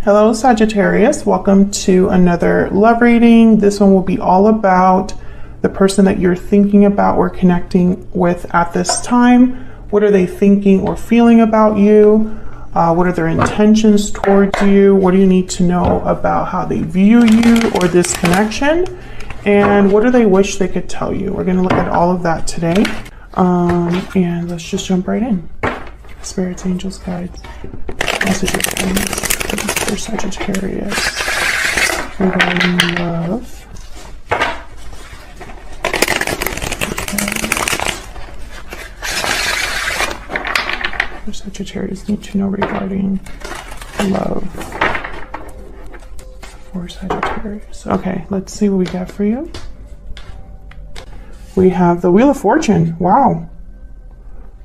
Hello Sagittarius, welcome to another love reading. This one will be all about the person that you're thinking about or connecting with at this time. What are they thinking or feeling about you? What are their intentions towards you? What do you need to know about how they view you or this connection? And what do they wish they could tell you? We're going to look at all of that today. And let's just jump right in. Spirits, angels, guides, messages, for Sagittarius regarding love. For Sagittarius need to know regarding love for Sagittarius. Okay, let's see what we got for you. We have the Wheel of Fortune. Wow.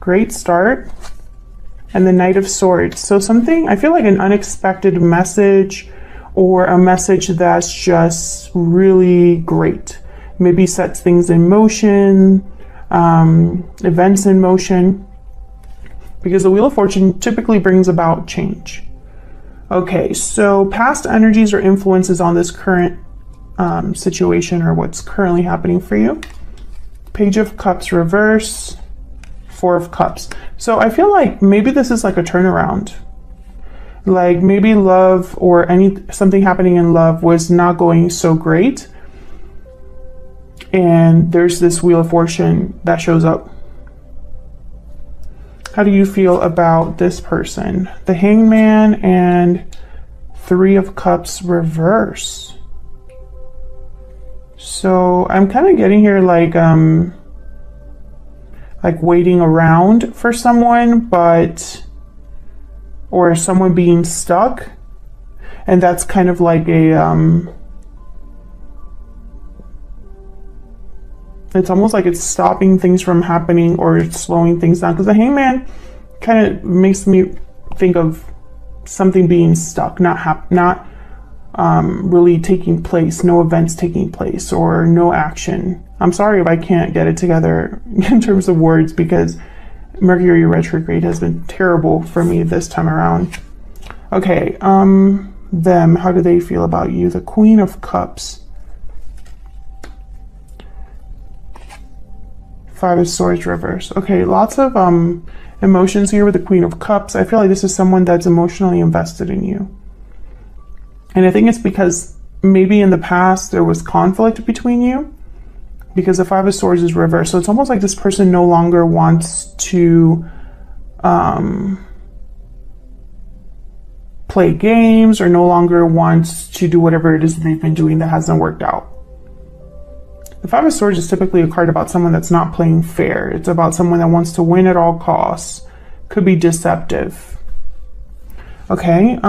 Great start. And the Knight of Swords. So something, I feel like an unexpected message or a message that's just really great. Maybe sets things in motion, events in motion. Because the Wheel of Fortune typically brings about change. Okay, so past energies or influences on this current situation or what's currently happening for you. Page of Cups reverse. Four of Cups. So I feel like maybe this is like a turnaround. Like maybe love or something happening in love was not going so great. And there's this Wheel of Fortune that shows up. How do you feel about this person? The Hangman and Three of Cups reverse. So I'm kind of getting here like waiting around for someone, or someone being stuck. And that's kind of like it's almost like it's stopping things from happening or it's slowing things down. Because the Hangman kind of makes me think of something being stuck, not really taking place, no events taking place or no action. I'm sorry if I can't get it together in terms of words because Mercury retrograde has been terrible for me this time around. Okay, them, how do they feel about you? The Queen of Cups. Five of Swords reverse. Okay, lots of emotions here with the Queen of Cups. I feel like this is someone that's emotionally invested in you. And I think it's because maybe in the past there was conflict between you. Because the Five of Swords is reversed. So it's almost like this person no longer wants to play games or no longer wants to do whatever it is that they've been doing that hasn't worked out. The Five of Swords is typically a card about someone that's not playing fair. It's about someone that wants to win at all costs. Could be deceptive. Okay,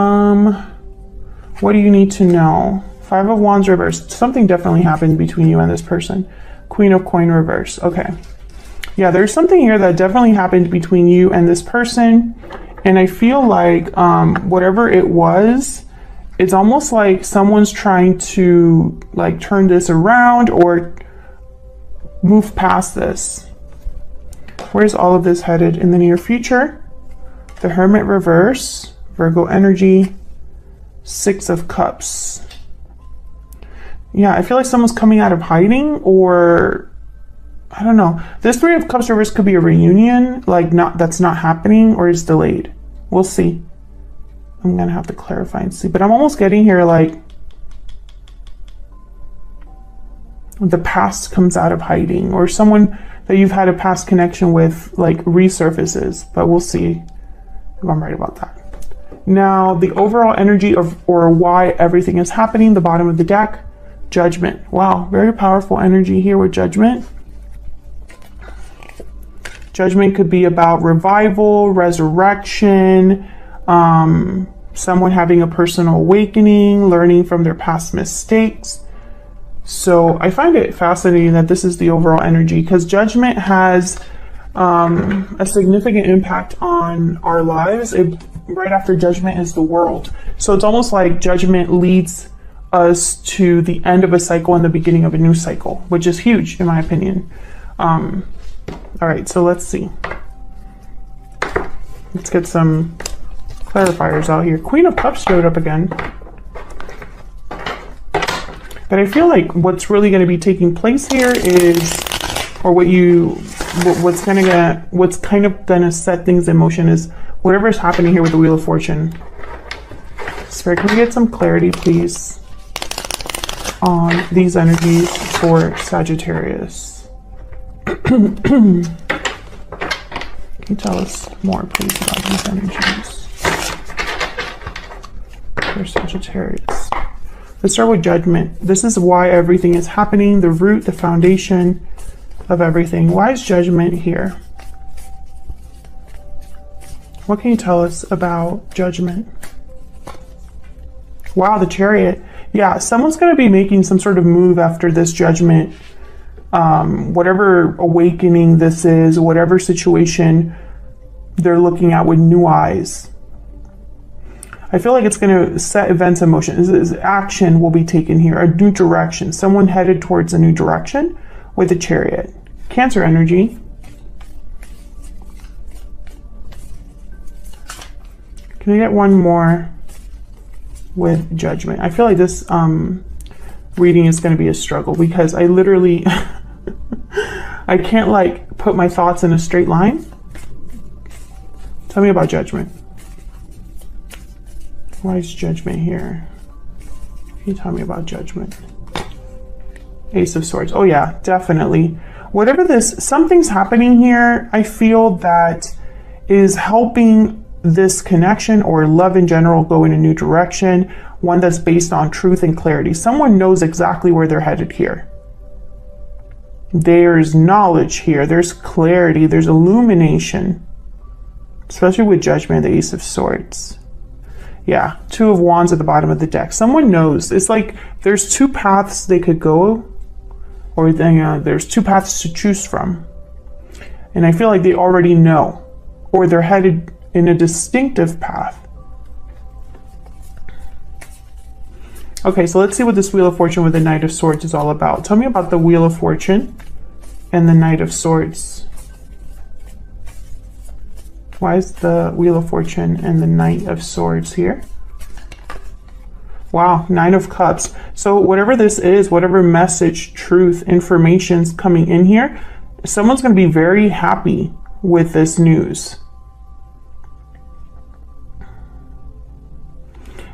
what do you need to know? Five of Wands reversed. Something definitely happened between you and this person. Queen of Coin reverse. Okay. Yeah, there's something here that definitely happened between you and this person. And I feel like whatever it was, it's almost like someone's trying to like turn this around or move past this. Where's all of this headed in the near future? The Hermit reverse, Virgo energy, Six of Cups. Yeah, I feel like someone's coming out of hiding, or I don't know. This Three of Cups reverse could be a reunion, like that's not happening or is delayed. We'll see. I'm gonna have to clarify and see, but I'm almost getting here like the past comes out of hiding, or someone that you've had a past connection with like resurfaces, but we'll see if I'm right about that. Now, the overall energy of or why everything is happening, the bottom of the deck. Judgment. Wow, very powerful energy here with Judgment. Judgment could be about revival, resurrection, someone having a personal awakening, learning from their past mistakes. So I find it fascinating that this is the overall energy because Judgment has a significant impact on our lives. Right after Judgment is the World. So it's almost like Judgment leads us to the end of a cycle and the beginning of a new cycle, which is huge in my opinion. All right, so let's see. Let's get some clarifiers out here. Queen of Cups showed up again. But I feel like what's really going to be taking place here is, or what's kind of gonna set things in motion is whatever is happening here with the Wheel of Fortune. Spirit, can we get some clarity, please, on these energies for Sagittarius? Can you tell us more, please, about these energies for Sagittarius? Let's start with Judgment. This is why everything is happening, the root, the foundation of everything. Why is Judgment here? What can you tell us about Judgment? Wow, the Chariot. Yeah, someone's going to be making some sort of move after this Judgment. Whatever awakening this is, whatever situation they're looking at with new eyes. I feel like it's going to set events in motion. Action will be taken here, a new direction. Someone headed towards a new direction with the Chariot. Cancer energy. Can I get one more with Judgment? I feel like this reading is going to be a struggle because I literally, I can't like put my thoughts in a straight line. Tell me about Judgment. Why is Judgment here? Can you tell me about Judgment? Ace of Swords. Oh yeah, definitely. Whatever this, something's happening here, I feel that is helping this connection or love in general go in a new direction, one that's based on truth and clarity. Someone knows exactly where they're headed here. There's knowledge here, there's clarity, there's illumination, especially with Judgment, the Ace of Swords. Yeah, Two of Wands at the bottom of the deck. Someone knows. It's like there's two paths they could go, or there's two paths to choose from. And I feel like they already know, or they're headed in a distinctive path. Okay, so let's see what this Wheel of Fortune with the Knight of Swords is all about. Tell me about the Wheel of Fortune and the Knight of Swords. Why is the Wheel of Fortune and the Knight of Swords here? Wow, Nine of Cups. So whatever this is, whatever message, truth, information's coming in here, someone's going to be very happy with this news.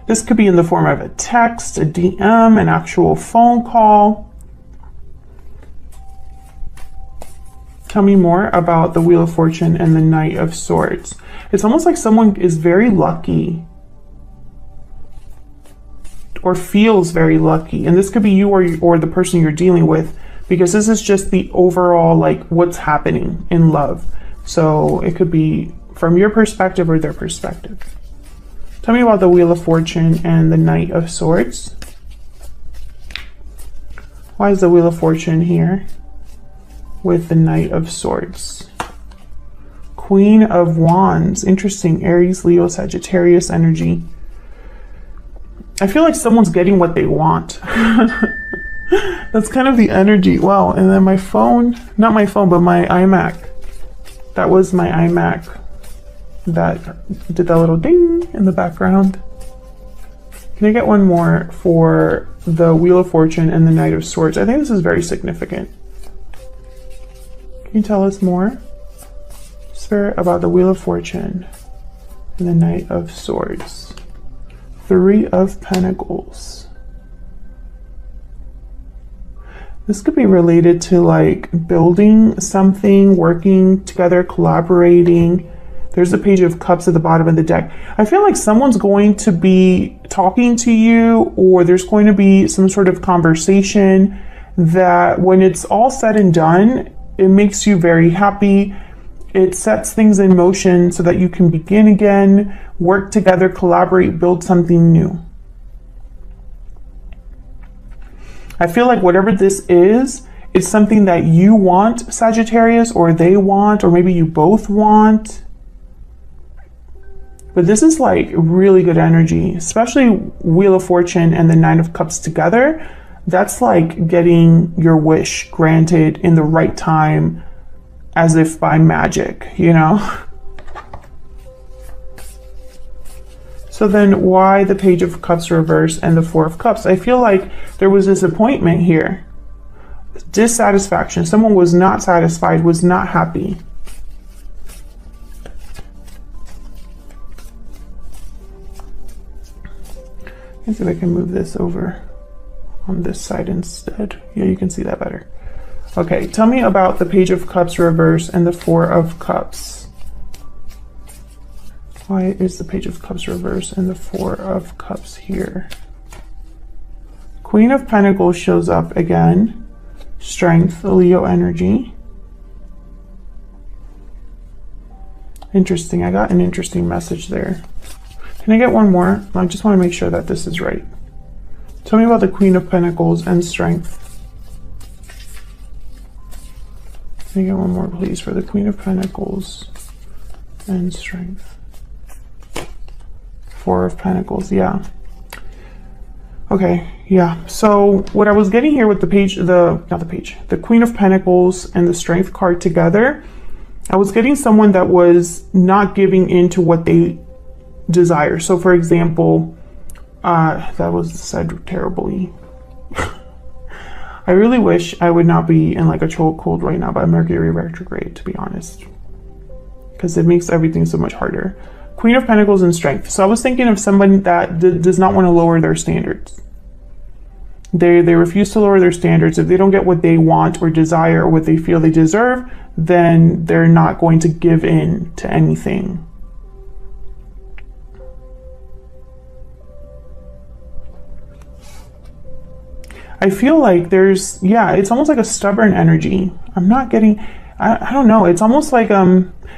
This could be in the form of a text, a DM, an actual phone call. Tell me more about the Wheel of Fortune and the Knight of Swords. It's almost like someone is very lucky or feels very lucky. And this could be you or the person you're dealing with, because this is just the overall, like, what's happening in love. So it could be from your perspective or their perspective. Tell me about the Wheel of Fortune and the Knight of Swords. Why is the Wheel of Fortune here with the Knight of Swords? Queen of Wands. Interesting. Aries, Leo, Sagittarius energy. I feel like someone's getting what they want. That's kind of the energy. Wow. And then my phone, not my phone, but my iMac. That was my iMac that did that little ding in the background. Can I get one more for the Wheel of Fortune and the Knight of Swords? I think this is very significant. Can you tell us more, Spirit, about the Wheel of Fortune and the Knight of Swords? Three of Pentacles. This could be related to like building something, working together, collaborating. There's a Page of Cups at the bottom of the deck. I feel like someone's going to be talking to you, or there's going to be some sort of conversation that when it's all said and done, it makes you very happy. It sets things in motion so that you can begin again, work together, collaborate, build something new. I feel like whatever this is, it's something that you want, Sagittarius, or they want, or maybe you both want. But this is like really good energy, especially Wheel of Fortune and the Nine of Cups together. That's like getting your wish granted in the right time, as if by magic, you know? So then why the Page of Cups reverse and the Four of Cups? I feel like there was disappointment here. Dissatisfaction. Someone was not satisfied, was not happy. Let's see if I can move this over on this side instead. Yeah, you can see that better. Okay, tell me about the Page of Cups reverse and the Four of Cups. Why is the Page of Cups reverse and the Four of Cups here? Queen of Pentacles shows up again. Strength, Leo energy. Interesting. I got an interesting message there. Can I get one more? I just want to make sure that this is right. Tell me about the Queen of Pentacles and strength. Can I get one more, please, for the Queen of Pentacles and strength? Four of Pentacles, yeah. Okay, yeah. So what I was getting here with the page, the Queen of Pentacles and the Strength card together, I was getting someone that was not giving in to what they desire. So for example, that was said terribly. I really wish I would not be in like a chokehold right now by Mercury retrograde, to be honest, because it makes everything so much harder. Queen of Pentacles and Strength. So I was thinking of somebody that does not want to lower their standards. They refuse to lower their standards. If they don't get what they want or desire or what they feel they deserve, then they're not going to give in to anything. I feel like there's, yeah, it's almost like a stubborn energy. I'm not getting, I don't know. It's almost like,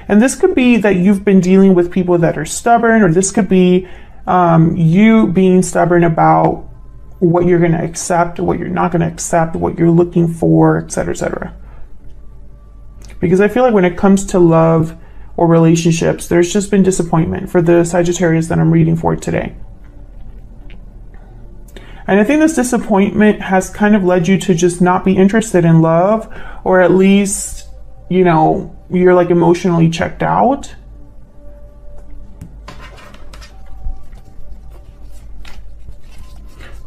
and this could be that you've been dealing with people that are stubborn, or this could be you being stubborn about what you're going to accept, what you're not going to accept, what you're looking for, etc., etc. Because I feel like when it comes to love or relationships, there's just been disappointment for the Sagittarius that I'm reading for today. And I think this disappointment has kind of led you to just not be interested in love, or at least, you know, you're like emotionally checked out.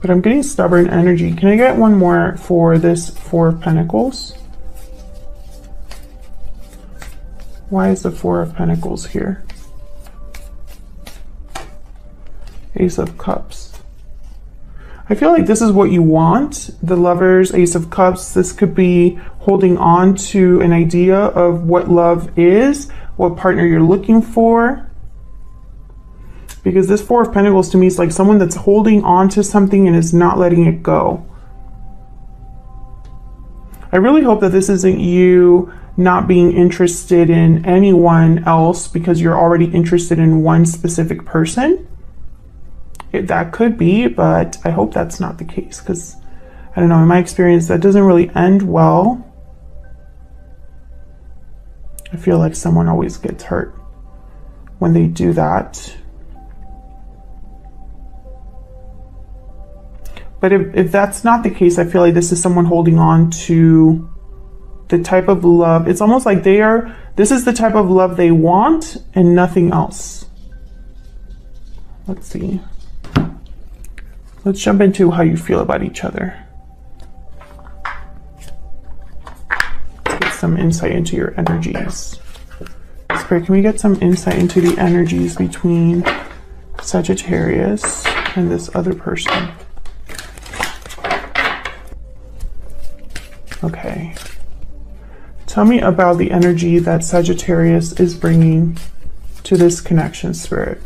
But I'm getting stubborn energy. Can I get one more for this Four of Pentacles? Why is the Four of Pentacles here? Ace of Cups. I feel like this is what you want. The Lovers, Ace of Cups. This could be holding on to an idea of what love is, what partner you're looking for. Because this Four of Pentacles to me is like someone that's holding on to something and is not letting it go. I really hope that this isn't you not being interested in anyone else because you're already interested in one specific person. That could be, but I hope that's not the case, because I don't know, in my experience that doesn't really end well. I feel like someone always gets hurt when they do that. But if that's not the case, I feel like this is someone holding on to the type of love. It's almost like this is the type of love they want and nothing else. Let's see. Let's jump into how you feel about each other. Let's get some insight into your energies. Spirit, can we get some insight into the energies between Sagittarius and this other person? Okay. Tell me about the energy that Sagittarius is bringing to this connection, Spirit.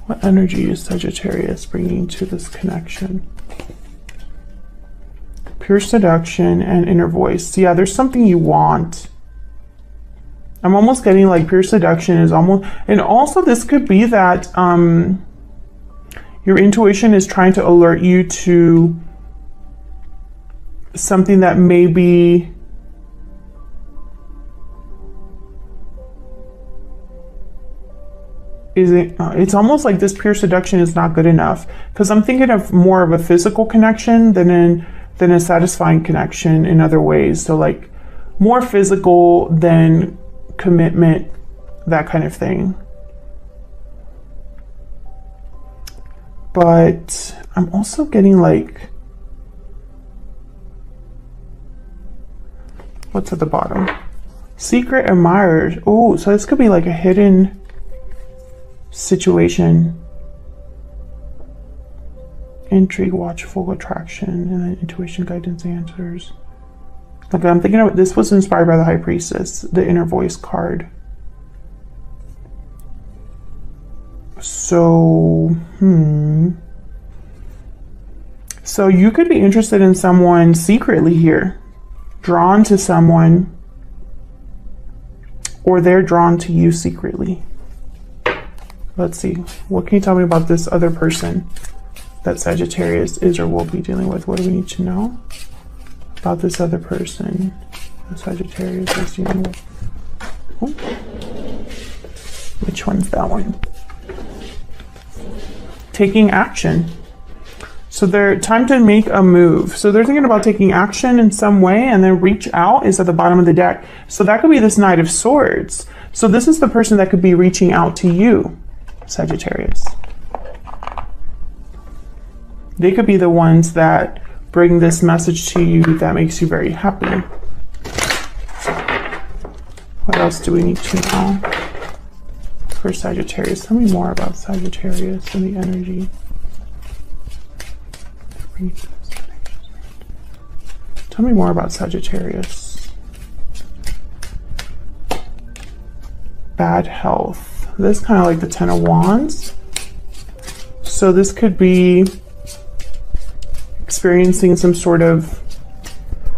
What energy is Sagittarius bringing to this connection? Pure seduction and inner voice. Yeah, there's something you want. I'm almost getting like pure seduction is almost, and also this could be that your intuition is trying to alert you to something that maybe it's almost like this pure seduction is not good enough, because I'm thinking of more of a physical connection than a satisfying connection in other ways. So like more physical than commitment, that kind of thing. But I'm also getting like, what's at the bottom? Secret admirers. Oh, so this could be like a hidden situation. Intrigue, watchful attraction, and then intuition, guidance, answers. Okay, I'm thinking of this was inspired by the High Priestess, the inner voice card. So, So you could be interested in someone secretly here, drawn to someone, or they're drawn to you secretly. Let's see. What can you tell me about this other person that Sagittarius is or will be dealing with? What do we need to know about this other person that Sagittarius is dealing with? Oh. Which one's that one? Taking action. So they're time to make a move. So they're thinking about taking action in some way, and then reach out is at the bottom of the deck. So that could be this Knight of Swords. So this is the person that could be reaching out to you, Sagittarius. They could be the ones that bring this message to you that makes you very happy. What else do we need to know for Sagittarius? Tell me more about Sagittarius and the energy. Tell me more about Sagittarius. Bad health. This is kind of like the Ten of Wands. So this could be experiencing some sort of,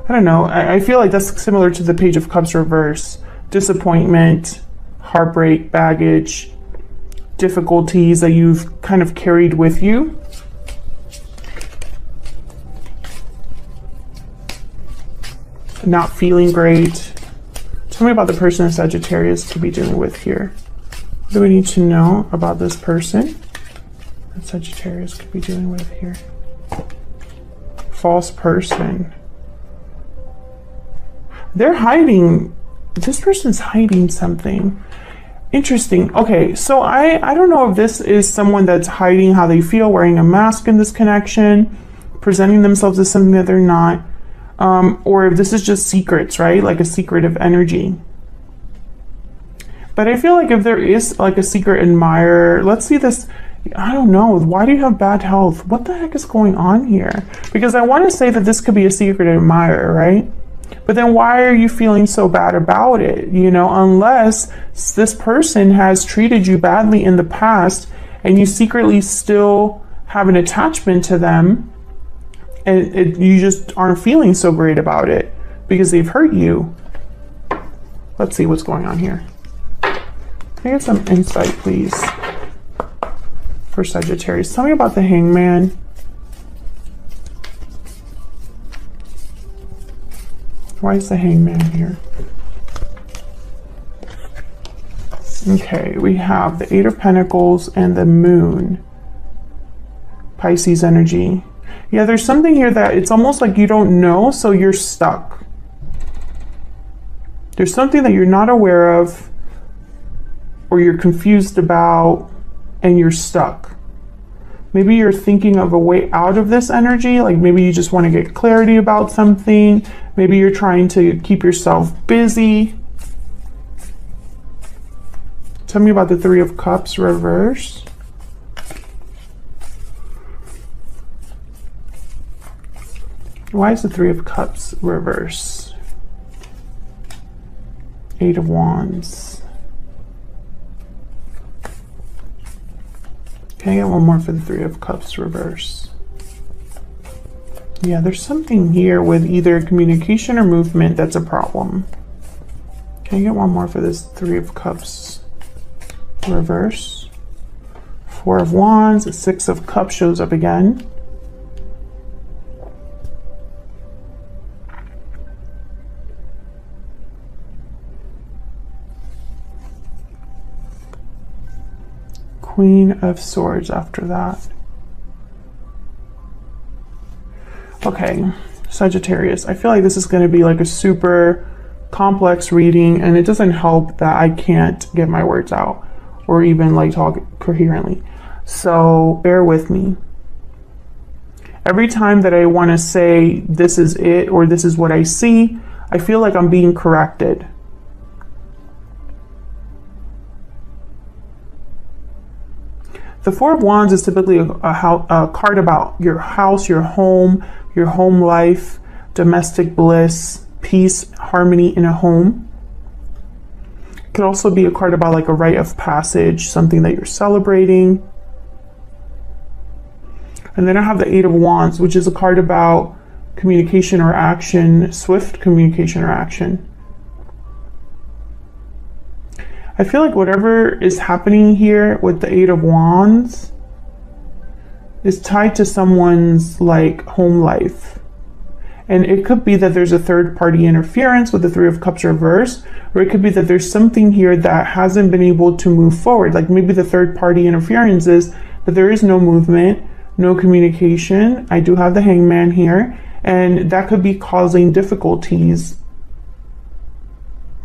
I don't know, I feel like that's similar to the Page of Cups reverse. Disappointment, heartbreak, baggage, difficulties that you've kind of carried with you. Not feeling great. Tell me about the person that Sagittarius could be dealing with here. What do we need to know about this person that Sagittarius could be dealing with here? False person. They're hiding. This person's hiding something. Interesting. Okay, so I don't know if this is someone that's hiding how they feel, wearing a mask in this connection, presenting themselves as something that they're not, or if this is just secrets, right? Like a secretive energy. But I feel like if there is like a secret admirer, let's see this. I don't know. Why do you have bad health? What the heck is going on here? Because I want to say that this could be a secret admirer, right? But then why are you feeling so bad about it? You know, unless this person has treated you badly in the past and you secretly still have an attachment to them, and you just aren't feeling so great about it because they've hurt you. Let's see what's going on here. Can I get some insight, please, for Sagittarius? Tell me about the Hangman. Why is the Hangman here? Okay, we have the Eight of Pentacles and the Moon. Pisces energy. Yeah, there's something here that it's almost like you don't know, so you're stuck. There's something that you're not aware of, or you're confused about, and you're stuck. Maybe you're thinking of a way out of this energy, like maybe you just want to get clarity about something. Maybe you're trying to keep yourself busy. Tell me about the Three of Cups reverse. Why is the Three of Cups reverse? Eight of Wands. Can I get one more for the Three of Cups reverse? Yeah, there's something here with either communication or movement that's a problem. Can I get one more for this Three of Cups reverse? Four of Wands, the Six of Cups shows up again. Queen of Swords after that. Okay, Sagittarius. I feel like this is going to be like a super complex reading, and it doesn't help that I can't get my words out or even like talk coherently. So bear with me. Every time that I want to say this is it or this is what I see, I feel like I'm being corrected. The Four of Wands is typically a card about your house, your home life, domestic bliss, peace, harmony in a home. It could also be a card about like a rite of passage, something that you're celebrating. And then I have the Eight of Wands, which is a card about communication or action, swift communication or action. I feel like whatever is happening here with the Eight of Wands is tied to someone's like home life. And it could be that there's a third party interference with the Three of Cups reverse, or it could be that there's something here that hasn't been able to move forward. Like maybe the third party interference is that there is no movement, no communication. I do have the Hangman here, and that could be causing difficulties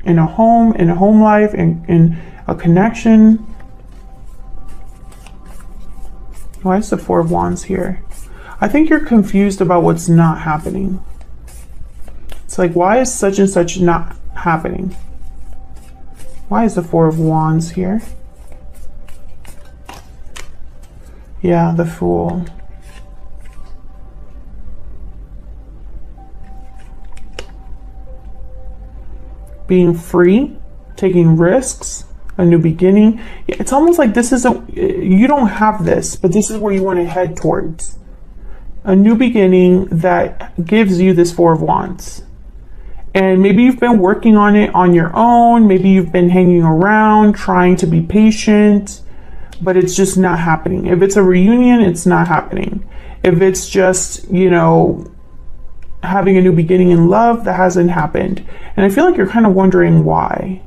in a home life, in a connection. Why is the Four of Wands here? I think you're confused about what's not happening. It's like, why is such and such not happening? Why is the Four of Wands here? Yeah, the Fool. Being free, taking risks, a new beginning. It's almost like this isn't, you don't have this, but this is where you want to head towards. A new beginning that gives you this Four of Wands. And maybe you've been working on it on your own. Maybe you've been hanging around, trying to be patient, but it's just not happening. If it's a reunion, it's not happening. If it's just, you know, having a new beginning in love, that hasn't happened. And I feel like you're kind of wondering why.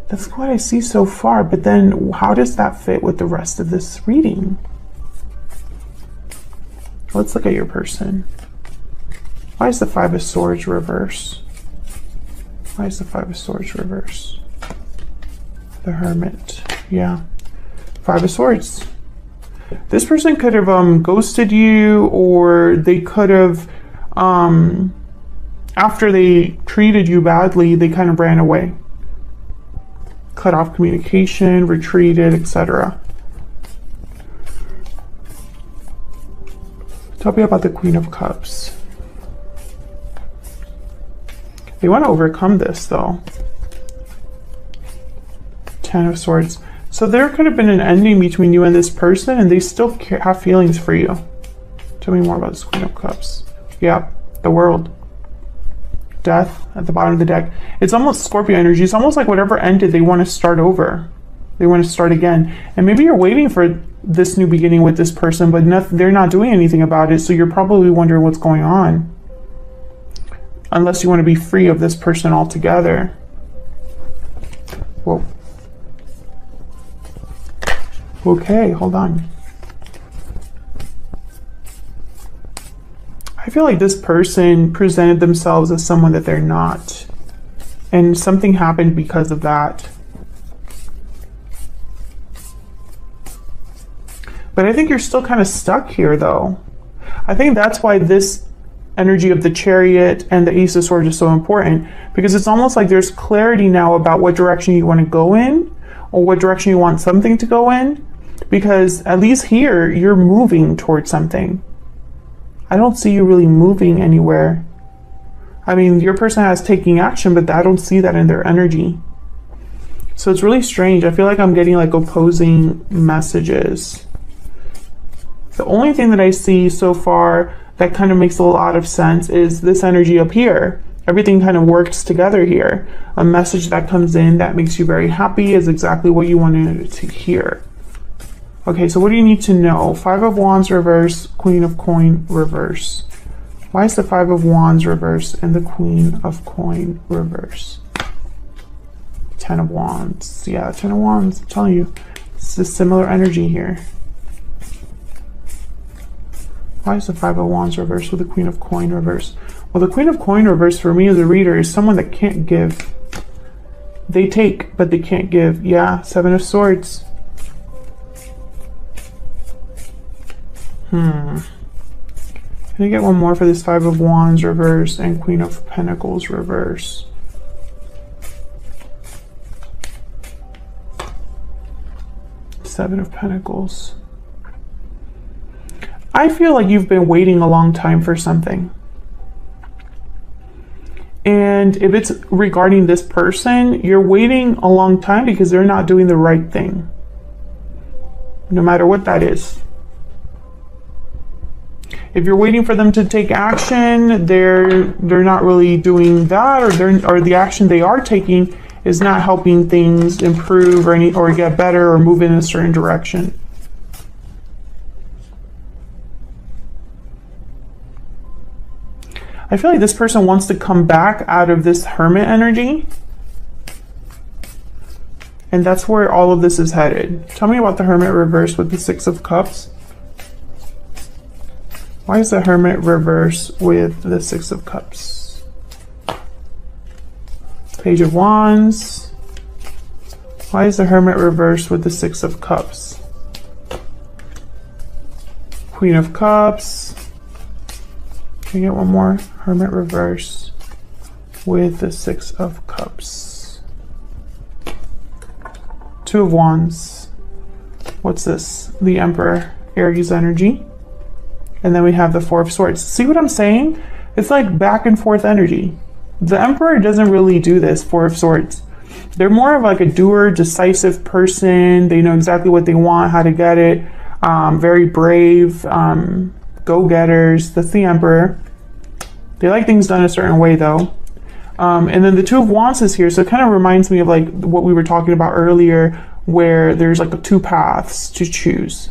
That's what I see so far, but then how does that fit with the rest of this reading? Let's look at your person. Why is the Five of Swords reverse? Why is the Five of Swords reverse? The Hermit. Yeah. Five of Swords. This person could have ghosted you, or they could have, after they treated you badly, they kind of ran away. Cut off communication, retreated, etc. Tell me about the Queen of Cups. They want to overcome this though. Ten of Swords. So there could have been an ending between you and this person, and they still have feelings for you. Tell me more about this Queen of Cups. Yeah, the World. Death at the bottom of the deck. It's almost Scorpio energy. It's almost like whatever ended, they want to start over. They want to start again. And maybe you're waiting for this new beginning with this person, but they're not doing anything about it. So you're probably wondering what's going on. Unless you want to be free of this person altogether. Whoa. Okay, hold on. I feel like this person presented themselves as someone that they're not. And something happened because of that. But I think you're still kind of stuck here though. I think that's why this energy of the Chariot and the Ace of Swords is so important, because it's almost like there's clarity now about what direction you want to go in, or what direction you want something to go in, because at least here you're moving towards something. I don't see you really moving anywhere. I mean, your person has taking action, but I don't see that in their energy. So it's really strange. I feel like I'm getting like opposing messages. The only thing that I see so far that kind of makes a lot of sense is this energy up here. Everything kind of works together here. A message that comes in that makes you very happy is exactly what you wanted to hear. Okay, so what do you need to know? Five of Wands reverse, Queen of Coin reverse. Why is the Five of Wands reverse and the Queen of Coin reverse? Ten of Wands. Yeah, Ten of Wands. I'm telling you, it's a similar energy here. Why is the Five of Wands reverse with the Queen of Coin reverse? Well, the Queen of Coin reverse for me as a reader is someone that can't give. They take, but they can't give. Yeah, Seven of Swords. Can I get one more for this Five of Wands reverse and Queen of Pentacles reverse? Seven of Pentacles. I feel like you've been waiting a long time for something. And if it's regarding this person, you're waiting a long time because they're not doing the right thing. No matter what that is. If you're waiting for them to take action, they're not really doing that, or the action they are taking is not helping things improve or get better or move in a certain direction. I feel like this person wants to come back out of this Hermit energy. And that's where all of this is headed. Tell me about the Hermit reverse with the Six of Cups. Why is the Hermit reverse with the Six of Cups? Page of Wands. Why is the Hermit reverse with the Six of Cups? Queen of Cups. Can you get one more? Hermit reverse with the Six of Cups. Two of Wands. What's this? The Emperor, Aries energy. And then we have the Four of Swords. See what I'm saying? It's like back and forth energy. The Emperor doesn't really do this, Four of Swords. They're more of like a doer, decisive person. They know exactly what they want, how to get it. Very brave, go-getters. That's the Emperor. They like things done a certain way though. And then the Two of Wands is here. So it kind of reminds me of like what we were talking about earlier, where there's like two paths to choose.